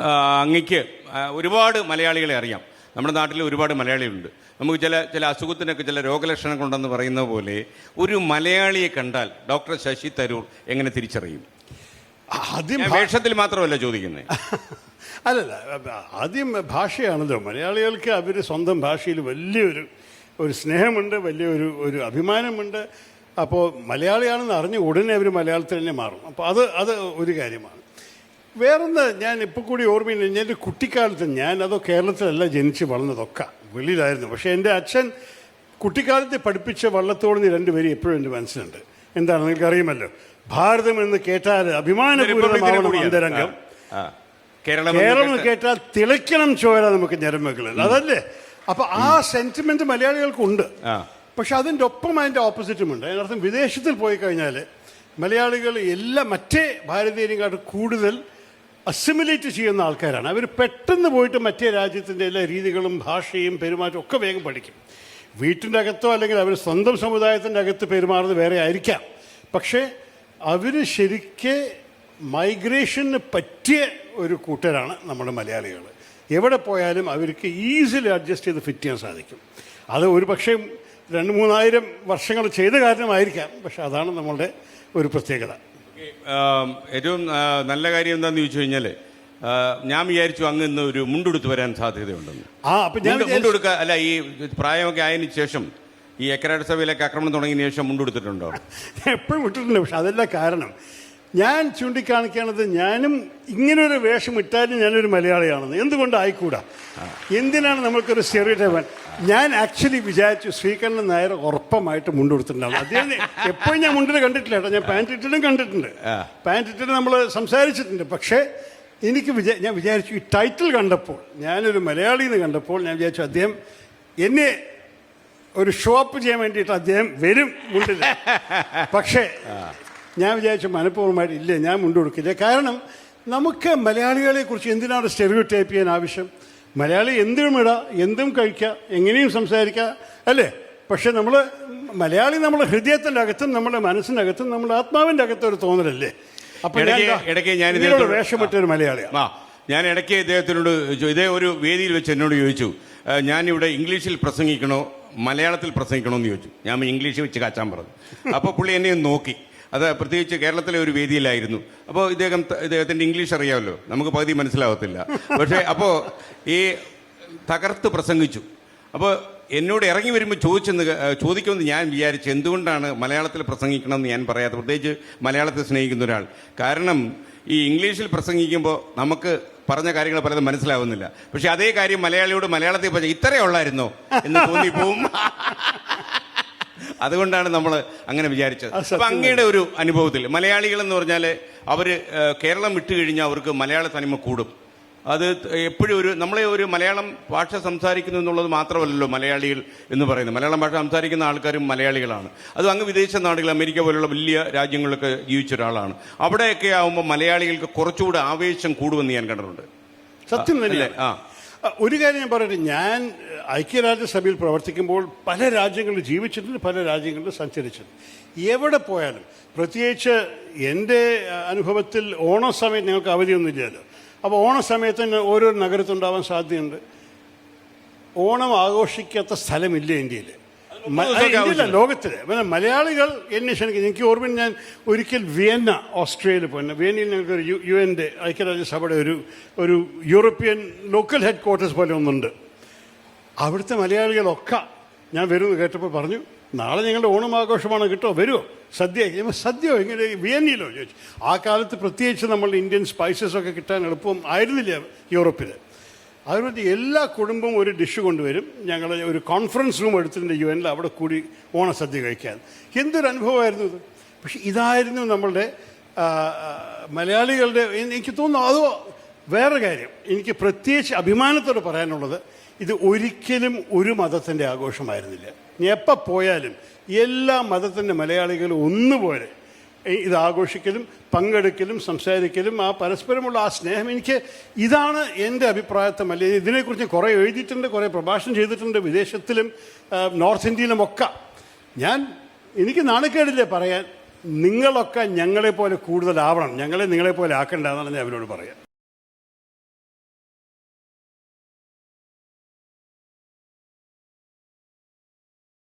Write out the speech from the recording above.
അങ്ങക്ക് ഒരുപാട് മലയാളികളെ അറിയാം. നമ്മുടെ നാട്ടിൽ ഒരുപാട് മലയാളികളുണ്ട്. നമുക്ക് ചില അസുഖത്തിനൊക്കെ ചില രോഗലക്ഷണങ്ങളുണ്ടെന്ന് പറയുന്ന പോലെ ഒരു മലയാളിയെ കണ്ടാൽ ഡോക്ടർ ശശി തരൂർ എങ്ങനെ തിരിച്ചറിയും? ആദ്യം വേഷത്തിൽ മാത്രമല്ല ചോദിക്കുന്നത്. അല്ലല്ല, ആദ്യം ഭാഷയാണല്ലോ. മലയാളികൾക്ക് അവർ സ്വന്തം ഭാഷയിൽ വലിയൊരു സ്നേഹമുണ്ട്, വലിയൊരു അഭിമാനമുണ്ട്. അപ്പോൾ മലയാളിയാണെന്ന് അറിഞ്ഞ് ഉടനെ അവർ മലയാളത്തിൽ തന്നെ മാറും. അപ്പോൾ അത് ഒരു കാര്യമാണ്. വേറൊന്ന് ഞാൻ ഇപ്പോൾ കൂടി ഓർമ്മയില്ല, എൻ്റെ കുട്ടിക്കാലത്ത് അതോ കേരളത്തിലല്ല ജനിച്ച് വളർന്നതൊക്കെ വെളിയിലായിരുന്നു. പക്ഷേ എൻ്റെ അച്ഛൻ കുട്ടിക്കാലത്ത് പഠിപ്പിച്ച വള്ളത്തോളിന് രണ്ടുപേരും എപ്പോഴും എൻ്റെ മനസ്സിലുണ്ട്. എന്താണ് നിങ്ങൾക്കറിയുമല്ലോ, ഭാരതം എന്ന് കേട്ടാൽ അഭിമാനപൂർവ്വമാവണം അന്തരംഗം, കേരളം എന്ന് കേട്ടാൽ തിളയ്ക്കണം ചോര നമുക്ക് ഞരമ്പുകളിൽ, അതല്ലേ? അപ്പോൾ ആ സെൻറ്റിമെൻറ്റ് മലയാളികൾക്കുണ്ട്. പക്ഷെ അതിൻ്റെ ഒപ്പം അതിൻ്റെ ഓപ്പോസിറ്റുമുണ്ട്. അതിനർത്ഥം വിദേശത്തിൽ പോയി കഴിഞ്ഞാൽ മലയാളികൾ മറ്റേ ഭാരതീയരെക്കാട്ട് കൂടുതൽ അസിമിലേറ്റ് ചെയ്യുന്ന ആൾക്കാരാണ്. അവർ പെട്ടെന്ന് പോയിട്ട് മറ്റേ രാജ്യത്തിൻ്റെ എല്ലാ രീതികളും ഭാഷയും പെരുമാറ്റവും ഒക്കെ വേഗം പഠിക്കും. വീട്ടിൻ്റെ അകത്തോ അല്ലെങ്കിൽ അവർ സ്വന്തം സമുദായത്തിൻ്റെ അകത്ത് പെരുമാറുന്നത് വേറെ ആയിരിക്കാം. പക്ഷേ അവർ ശരിക്ക് മൈഗ്രേഷന് പറ്റിയ ഒരു കൂട്ടരാണ് നമ്മുടെ മലയാളികൾ. എവിടെ പോയാലും അവർക്ക് ഈസിലി അഡ്ജസ്റ്റ് ചെയ്ത് ഫിറ്റ് ചെയ്യാൻ സാധിക്കും. അത് ഒരു പക്ഷേ 2-3,000 വർഷങ്ങൾ ചെയ്ത കാരണമായിരിക്കാം. പക്ഷെ അതാണ് നമ്മളുടെ ഒരു പ്രത്യേകത. ഏറ്റവും നല്ല കാര്യം എന്താണെന്ന് ചോദിച്ചു കഴിഞ്ഞാൽ, ഞാൻ വിചാരിച്ചു അങ്ങ് ഇന്ന് ഒരു മുണ്ടെടുത്ത് വരാൻ സാധ്യതയുണ്ടെന്ന്. അപ്പം ഞാൻ മുണ്ടെടുക്കുക അല്ല, ഈ പ്രായമൊക്കെ ആയതിനു ശേഷം ഈ എക്കരാട് സഭയിലേക്ക് ആക്രമണം തുടങ്ങിയതിനു ശേഷം മുണ്ടെടുത്തിട്ടുണ്ടോ? എപ്പോഴും വിട്ടിട്ടുണ്ട്. പക്ഷെ അതല്ല കാരണം. ഞാൻ ചൂണ്ടിക്കാണിക്കണത്, ഞാനും ഇങ്ങനൊരു വേഷം ഇട്ടാലും ഞാനൊരു മലയാളിയാണെന്ന്. എന്തുകൊണ്ട് ആയിക്കൂടാ? എന്തിനാണ് നമ്മൾക്കൊരു സ്റ്റെറിയോടൈപ്പ്? ഞാൻ ആക്ച്വലി വിചാരിച്ചു ശ്രീകണ്ഠൻ നായർ ഉറപ്പമായിട്ട് മുണ്ടെടുത്തിട്ടുണ്ടാവും. അദ്ദേഹം എപ്പോഴും ഞാൻ മുണ്ടിൽ കണ്ടിട്ടില്ല കേട്ടോ. ഞാൻ പാൻറ് ഇട്ടിട്ടും കണ്ടിട്ടുണ്ട്, പാൻറ് ഇട്ടിട്ട് നമ്മൾ സംസാരിച്ചിട്ടുണ്ട്. പക്ഷേ ഞാൻ വിചാരിച്ചു ഈ ടൈറ്റിൽ കണ്ടപ്പോൾ, ഞാനൊരു മലയാളി എന്ന് കണ്ടപ്പോൾ ഞാൻ വിചാരിച്ചു അദ്ദേഹം എന്നെ ഒരു ഷോ അപ്പ് ചെയ്യാൻ വേണ്ടിയിട്ട് അദ്ദേഹം വരും മുണ്ടിൽ. പക്ഷേ ഞാൻ വിചാരിച്ചു മനഃപൂർവ്വമായിട്ട് ഇല്ല, ഞാൻ മുണ്ടുകൊടുക്കില്ല. കാരണം നമുക്ക് മലയാളികളെക്കുറിച്ച് എന്തിനാണ് സ്റ്റെറിയോടൈപ്പ് ചെയ്യാൻ ആവശ്യം? മലയാളി എന്തും ഇടാം, എന്തും കഴിക്കാം, എങ്ങനെയും സംസാരിക്കാം, അല്ലേ? പക്ഷെ മലയാളി നമ്മുടെ ഹൃദയത്തിൻ്റെ അകത്തും നമ്മുടെ മനസ്സിനകത്തും നമ്മുടെ ആത്മാവിൻ്റെ അകത്തും ഒരു തോന്നലല്ലേ? അപ്പം ഞാൻ വേഷമിട്ടൊരു മലയാളിയാണ്. ഞാൻ ഇടയ്ക്ക് ഇദ്ദേഹത്തിനോട് ഇതേ ഒരു വേദിയിൽ വെച്ച് എന്നോട് ചോദിച്ചു, ഞാനിവിടെ ഇംഗ്ലീഷിൽ പ്രസംഗിക്കണോ മലയാളത്തിൽ പ്രസംഗിക്കണോ എന്ന് ചോദിച്ചു. ഞാൻ ഇംഗ്ലീഷ് വെച്ച് കാച്ചാൻ പറഞ്ഞു. അപ്പോൾ പുള്ളി എന്നെ ഒന്ന് നോക്കി. അത് പ്രത്യേകിച്ച് കേരളത്തിലെ ഒരു വേദിയിലായിരുന്നു. അപ്പോൾ ഇദ്ദേഹത്തിൻ്റെ ഇംഗ്ലീഷ് അറിയാമല്ലോ, നമുക്ക് പകുതി മനസ്സിലാവത്തില്ല. പക്ഷേ അപ്പോൾ ഈ തകർത്ത് പ്രസംഗിച്ചു. അപ്പോൾ എന്നോട് ഇറങ്ങി വരുമ്പോൾ ചോദിക്കുമെന്ന് ഞാൻ വിചാരിച്ചു, എന്തുകൊണ്ടാണ് മലയാളത്തിൽ പ്രസംഗിക്കണമെന്ന് ഞാൻ പറയാത്ത, പ്രത്യേകിച്ച് മലയാളത്തെ സ്നേഹിക്കുന്ന ഒരാൾ. കാരണം ഈ ഇംഗ്ലീഷിൽ പ്രസംഗിക്കുമ്പോൾ നമുക്ക് പറഞ്ഞ കാര്യങ്ങൾ പലതും മനസ്സിലാവുന്നില്ല. പക്ഷെ അതേ കാര്യം മലയാളിയോട് മലയാളത്തിൽ പറഞ്ഞാൽ ഇത്രയേ ഉള്ളായിരുന്നോ എന്ന് തോന്നിപ്പോവും. അതുകൊണ്ടാണ് നമ്മൾ അങ്ങനെ വിചാരിച്ചത്. അപ്പം അങ്ങയുടെ ഒരു അനുഭവത്തിൽ മലയാളികൾ എന്ന് പറഞ്ഞാൽ അവർ കേരളം വിട്ടു കഴിഞ്ഞാൽ അവർക്ക് മലയാള തനിമ കൂടും. അത് എപ്പോഴും നമ്മളെ ഒരു മലയാളം ഭാഷ സംസാരിക്കുന്നു എന്നുള്ളത് മാത്രമല്ലല്ലോ മലയാളികൾ എന്ന് പറയുന്നത്. മലയാളം ഭാഷ സംസാരിക്കുന്ന ആൾക്കാരും മലയാളികളാണ്. അത് അങ്ങ് വിദേശ നാടുകൾ, അമേരിക്ക പോലുള്ള വലിയ രാജ്യങ്ങളിലൊക്കെ ജീവിച്ച ഒരാളാണ്. അവിടെയൊക്കെ ആകുമ്പോൾ മലയാളികൾക്ക് കുറച്ചുകൂടെ ആവേശം കൂടുമെന്ന് ഞാൻ കണ്ടിട്ടുണ്ട്. സത്യം തന്നെ. ഒരു കാര്യം ഞാൻ പറയട്ടെ, ഞാൻ ഐക്യരാഷ്ട്രസഭയിൽ പ്രവർത്തിക്കുമ്പോൾ പല രാജ്യങ്ങളിൽ ജീവിച്ചിട്ടുണ്ട്, പല രാജ്യങ്ങളിൽ സഞ്ചരിച്ചിട്ടുണ്ട്. എവിടെ പോയാലും, പ്രത്യേകിച്ച് എൻ്റെ അനുഭവത്തിൽ ഓണസമയത്ത് ഞങ്ങൾക്ക് അവധിയൊന്നുമില്ലല്ലോ. അപ്പോൾ ഓണസമയത്ത് തന്നെ ഓരോ നഗരത്തുണ്ടാവാൻ സാധ്യതയുണ്ട്. ഓണം ആഘോഷിക്കാത്ത സ്ഥലമില്ല ഇന്ത്യയിൽ, ലോകത്തിൽ. മലയാളികൾ എന്നെ ക്ഷണിക്കുന്നു. എനിക്ക് ഓർമ്മ, ഞാൻ ഒരിക്കൽ വിയന്ന, ഓസ്ട്രേലിയയിൽ പോയി. വിയന്നയിൽ ഞങ്ങൾക്കൊരു UN-ൻ്റെ ഐക്യരാഷ്ട്രസഭയുടെ ഒരു യൂറോപ്യൻ ലോക്കൽ ഹെഡ് ക്വാർട്ടേഴ്സ് പോലെ ഒന്നുണ്ട്. അവിടുത്തെ മലയാളികളൊക്കെ ഞാൻ വരുമെന്ന് കേട്ടപ്പോൾ പറഞ്ഞു, നാളെ ഞങ്ങളുടെ ഓണം ആഘോഷമാണ്, കിട്ടോ, വരുമോ? സദ്യയോ ഇങ്ങനെ വിയന്നയിലോ ചോദിച്ചു. ആ കാലത്ത് പ്രത്യേകിച്ച് നമ്മൾ ഇന്ത്യൻ സ്പൈസസൊക്കെ കിട്ടാൻ എളുപ്പം ആയിരുന്നില്ല യൂറോപ്പിൽ. അതുകൊണ്ട് എല്ലാ കുടുംബവും ഒരു ഡിഷ് കൊണ്ടുവരും. ഞങ്ങൾ ഒരു കോൺഫറൻസ് റൂം എടുത്തിട്ടുണ്ട് UN-ൽ, അവിടെ കൂടി ഓണസദ്യ കഴിക്കാൻ. എന്തൊരു അനുഭവമായിരുന്നു ഇത്! പക്ഷെ ഇതായിരുന്നു നമ്മളുടെ മലയാളികളുടെ, എനിക്ക് തോന്നുന്നു. അതോ വേറെ കാര്യം എനിക്ക് പ്രത്യേകിച്ച് അഭിമാനത്തോടെ പറയാനുള്ളത്, ഇത് ഒരിക്കലും ഒരു മതത്തിൻ്റെ ആഘോഷമായിരുന്നില്ല. ഇനി എപ്പോൾ പോയാലും എല്ലാ മതത്തിൻ്റെ മലയാളികളും ഒന്നുപോലെ ഇത് ആഘോഷിക്കലും പങ്കെടുക്കലും സംസാരിക്കലും ആ പരസ്പരമുള്ള ആ സ്നേഹം, ഇതാണ് എൻ്റെ അഭിപ്രായത്തെ. ഇതിനെക്കുറിച്ച് കുറേ എഴുതിയിട്ടുണ്ട്, കുറേ പ്രഭാഷണം ചെയ്തിട്ടുണ്ട്, വിദേശത്തിലും നോർത്ത് ഇന്ത്യയിലുമൊക്കെ. എനിക്ക് നാണക്കേടില്ലേ പറയാൻ, നിങ്ങളൊക്കെ ഞങ്ങളെപ്പോലെ കൂടുതലാവണം, ഞങ്ങളെ നിങ്ങളെപ്പോലെ ആക്കണ്ട എന്നാണ് ഞാൻ അവരോട് പറയാം.